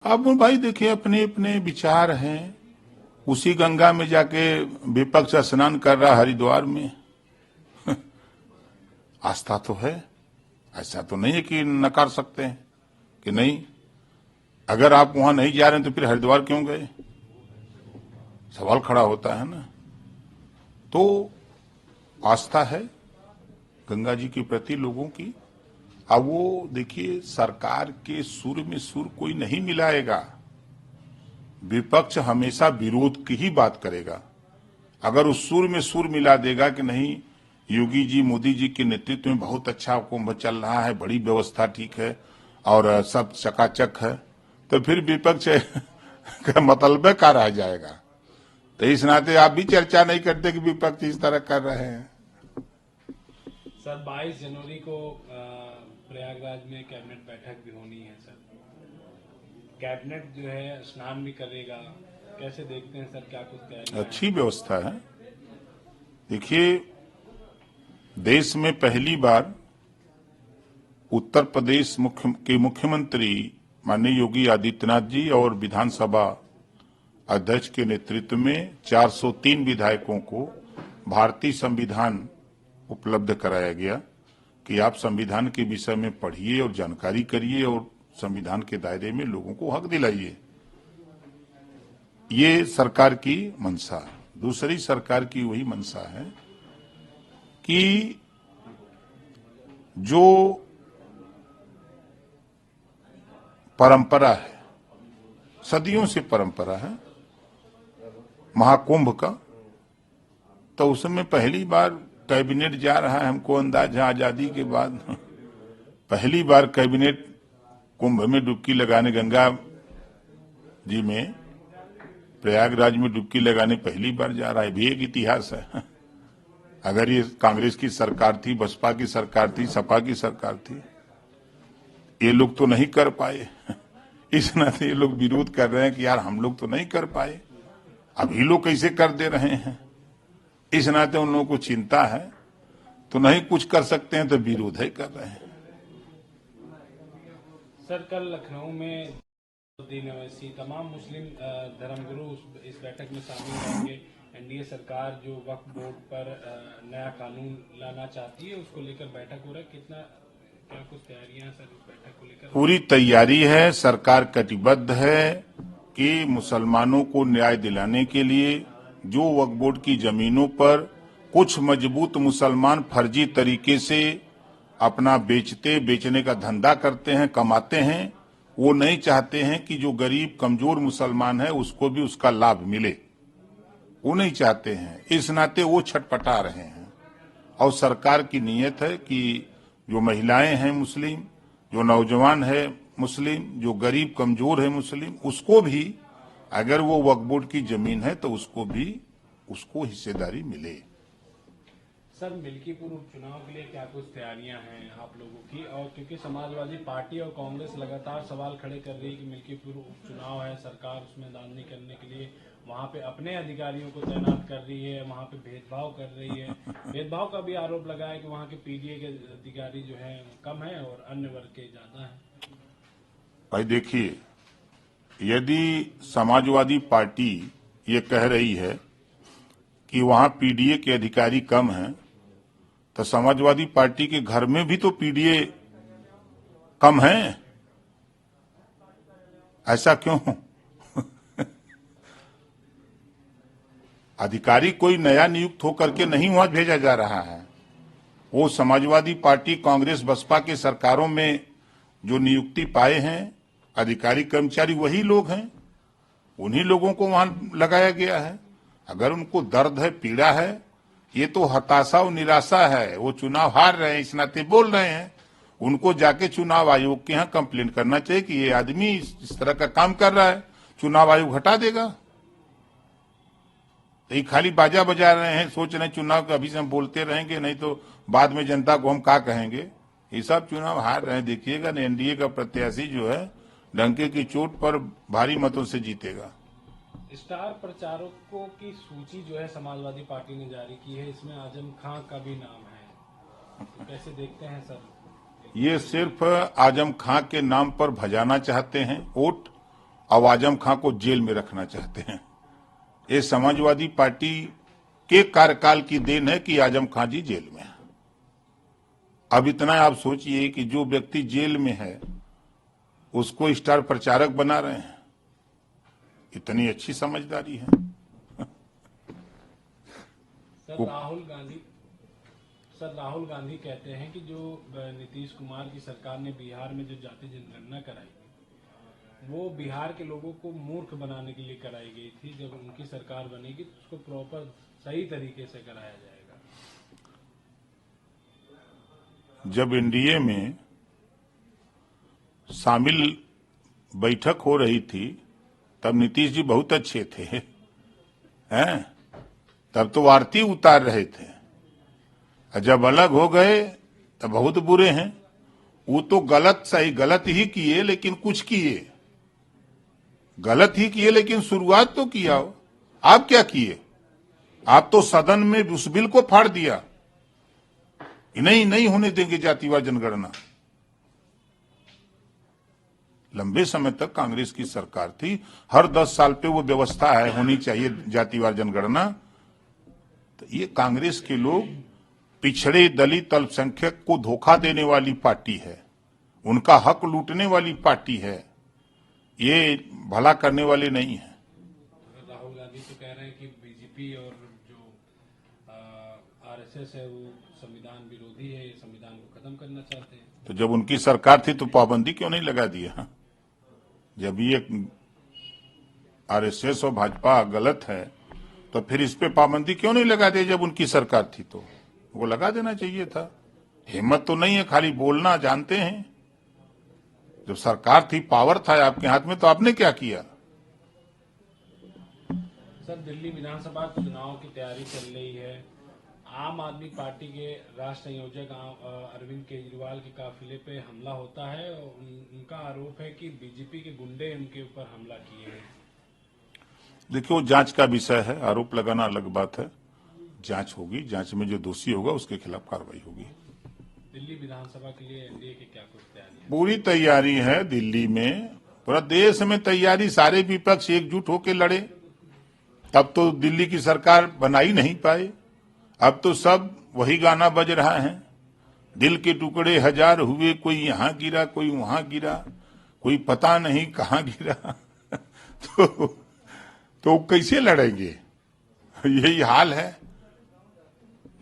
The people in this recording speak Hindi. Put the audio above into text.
अब वो भाई देखिए अपने अपने विचार हैं। उसी गंगा में जाके विपक्ष स्नान कर रहा हरिद्वार में। आस्था तो है, ऐसा तो नहीं है कि नकार सकते हैं कि नहीं। अगर आप वहां नहीं जा रहे हैं तो फिर हरिद्वार क्यों गए, सवाल खड़ा होता है ना। तो आस्था है गंगा जी के प्रति लोगों की। अब वो देखिए सरकार के सुर में सुर कोई नहीं मिलाएगा। विपक्ष हमेशा विरोध की ही बात करेगा। अगर उस सुर में सुर मिला देगा कि नहीं योगी जी मोदी जी के नेतृत्व में बहुत अच्छा कुंभ चल रहा है, बड़ी व्यवस्था ठीक है और सब चकाचक है, तो फिर विपक्ष का मतलब क्या रह जाएगा। तो इस नाते आप भी चर्चा नहीं करते कि विपक्ष इस तरह कर रहे हैं। सर 22 जनवरी को प्रयागराज में कैबिनेट बैठक भी होनी है सर। कैबिनेट जो है स्नान भी करेगा, कैसे देखते हैं सर, क्या कुछ तैयारी? अच्छी व्यवस्था है। देखिए देश में पहली बार उत्तर प्रदेश के मुख्यमंत्री माननीय योगी आदित्यनाथ जी और विधानसभा अध्यक्ष के नेतृत्व में 403 विधायकों को भारतीय संविधान उपलब्ध कराया गया कि आप संविधान के विषय में पढ़िए और जानकारी करिए और संविधान के दायरे में लोगों को हक दिलाइए। ये सरकार की मंशा। दूसरी सरकार की वही मंशा है कि जो परंपरा है, सदियों से परंपरा है महाकुंभ का, तो उसमें पहली बार कैबिनेट जा रहा है। हमको अंदाज है आजादी के बाद पहली बार कैबिनेट कुंभ में डुबकी लगाने, गंगा जी में प्रयागराज में डुबकी लगाने पहली बार जा रहा है। भी एक इतिहास है। अगर ये कांग्रेस की सरकार थी, बसपा की सरकार थी, सपा की सरकार थी, ये लोग तो नहीं कर पाए। इस नाते ये लोग विरोध कर रहे हैं कि यार हम लोग तो नहीं कर पाए, अभी लोग कैसे कर दे रहे हैं। इस नाते उन लोगों को चिंता है, तो नहीं कुछ कर सकते हैं तो विरोध है कर रहे हैं। सर कल लखनऊ में तमाम मुस्लिम धर्मगुरु इस बैठक में शामिल होंगे। एनडीए सरकार जो वक्फ बोर्ड पर नया कानून लाना चाहती है, उसको लेकर बैठक हो रहा है। क्या कुछ तैयारियां सर उस बैठक को लेकर? पूरी तैयारी है। सरकार कटिबद्ध है कि मुसलमानों को न्याय दिलाने के लिए जो वक्फ बोर्ड की जमीनों पर कुछ मजबूत मुसलमान फर्जी तरीके से अपना बेचने का धंधा करते हैं, कमाते हैं, वो नहीं चाहते हैं कि जो गरीब कमजोर मुसलमान है उसको भी उसका लाभ मिले। वो नहीं चाहते हैं। इस नाते वो छटपटा रहे हैं। और सरकार की नीयत है कि जो महिलाएं हैं मुस्लिम, जो नौजवान है मुस्लिम, जो गरीब कमजोर है मुस्लिम, उसको भी अगर वो वक्फ बोर्ड की जमीन है तो उसको हिस्सेदारी मिले। सर मिल्कीपुर उपचुनाव के लिए क्या कुछ तैयारियां हैं आप लोगों की? और क्योंकि समाजवादी पार्टी और कांग्रेस लगातार सवाल खड़े कर रही है कि मिल्कीपुर उपचुनाव है, सरकार उसमें दान नहीं करने के लिए वहां पे अपने अधिकारियों को तैनात कर रही है, वहां पे भेदभाव कर रही है। भेदभाव का भी आरोप लगा है कि वहां के पीडीए के अधिकारी जो है कम है और अन्य वर्ग के ज्यादा है। भाई देखिए, यदि समाजवादी पार्टी ये कह रही है कि वहां पीडीए के अधिकारी कम हैं, तो समाजवादी पार्टी के घर में भी तो पीडीए कम हैं। ऐसा क्यों? अधिकारी कोई नया नियुक्त होकर के नहीं वहां भेजा जा रहा है। वो समाजवादी पार्टी, कांग्रेस, बसपा के सरकारों में जो नियुक्ति पाए हैं अधिकारी कर्मचारी वही लोग हैं। उन्हीं लोगों को वहां लगाया गया है। अगर उनको दर्द है, पीड़ा है, ये तो हताशा और निराशा है, वो चुनाव हार रहे हैं इस नाते बोल रहे हैं, उनको जाके चुनाव आयोग के यहाँ कंप्लेंट करना चाहिए कि ये आदमी इस तरह का काम कर रहा है। चुनाव आयोग हटा देगा। तो ये खाली बाजा बजा रहे हैं, सोच रहे हैं चुनाव के अभी से हम बोलते रहेंगे, नहीं तो बाद में जनता को हम क्या कहेंगे। ये सब चुनाव हार रहे हैं। देखिएगा ना, एनडीए का प्रत्याशी जो है डंके की चोट पर भारी मतों से जीतेगा। स्टार प्रचारकों की सूची जो है समाजवादी पार्टी ने जारी की है, इसमें आजम खां का भी नाम है, तो कैसे देखते हैं सर? ये सिर्फ आजम खां के नाम पर भजाना चाहते हैं वोट, अब आजम खां को जेल में रखना चाहते हैं। ये समाजवादी पार्टी के कार्यकाल की देन है कि आजम खां जी जेल में है। अब इतना आप सोचिए कि जो व्यक्ति जेल में है उसको स्टार प्रचारक बना रहे हैं। इतनी अच्छी समझदारी है। सर राहुल गांधी कहते हैं कि जो नीतीश कुमार की सरकार ने बिहार में जो जाति जनगणना कराई वो बिहार के लोगों को मूर्ख बनाने के लिए कराई गई थी। जब उनकी सरकार बनेगी तो उसको प्रॉपर सही तरीके से कराया जाएगा। जब एनडीए में शामिल बैठक हो रही थी तब नीतीश जी बहुत अच्छे थे, हैं? तब तो आरती उतार रहे थे। जब अलग हो गए तब बहुत बुरे हैं। वो तो गलत ही किए, लेकिन कुछ किए, गलत ही किए लेकिन शुरुआत तो किया हो। आप क्या किए? आप तो सदन में उस बिल को फाड़ दिया, नहीं होने देंगे जातिवार जनगणना। लंबे समय तक कांग्रेस की सरकार थी, हर 10 साल पे वो व्यवस्था है, होनी चाहिए जातिवार जनगणना। तो ये कांग्रेस के लोग पिछड़े दलित अल्पसंख्यक को धोखा देने वाली पार्टी है, उनका हक लूटने वाली पार्टी है, ये भला करने वाले नहीं है। राहुल गांधी तो कह रहे हैं कि बीजेपी और जो आरएसएस है वो संविधान विरोधी है, ये संविधान को खत्म करना चाहते हैं। तो जब उनकी सरकार थी तो पाबंदी क्यों नहीं लगा दिया? जब ये आरएसएस और भाजपा गलत है तो फिर इस पे पाबंदी क्यों नहीं लगा दी? जब उनकी सरकार थी तो वो लगा देना चाहिए था। हिम्मत तो नहीं है, खाली बोलना जानते हैं। जब सरकार थी, पावर था आपके हाथ में, तो आपने क्या किया? सर दिल्ली विधानसभा चुनाव की तैयारी चल रही है। आम आदमी पार्टी के राष्ट्र संयोजक अरविंद केजरीवाल के काफिले पे हमला होता है और उनका आरोप है कि बीजेपी के गुंडे उनके ऊपर हमला किए हैं। देखिए, वो जांच का विषय है, आरोप लगाना अलग बात है। जांच होगी, जांच में जो दोषी होगा उसके खिलाफ कार्रवाई होगी। दिल्ली विधानसभा के लिए एनडीए की क्या कुछ तैयारी है? पूरी तैयारी है दिल्ली में, पूरा देश में तैयारी। सारे विपक्ष एकजुट होकर लड़े, तब तो दिल्ली की सरकार बना ही नहीं पाए। अब तो सब वही गाना बज रहा है, दिल के टुकड़े हजार हुए, कोई यहाँ गिरा कोई वहां गिरा, कोई पता नहीं कहाँ गिरा। तो कैसे लड़ेंगे? यही हाल है।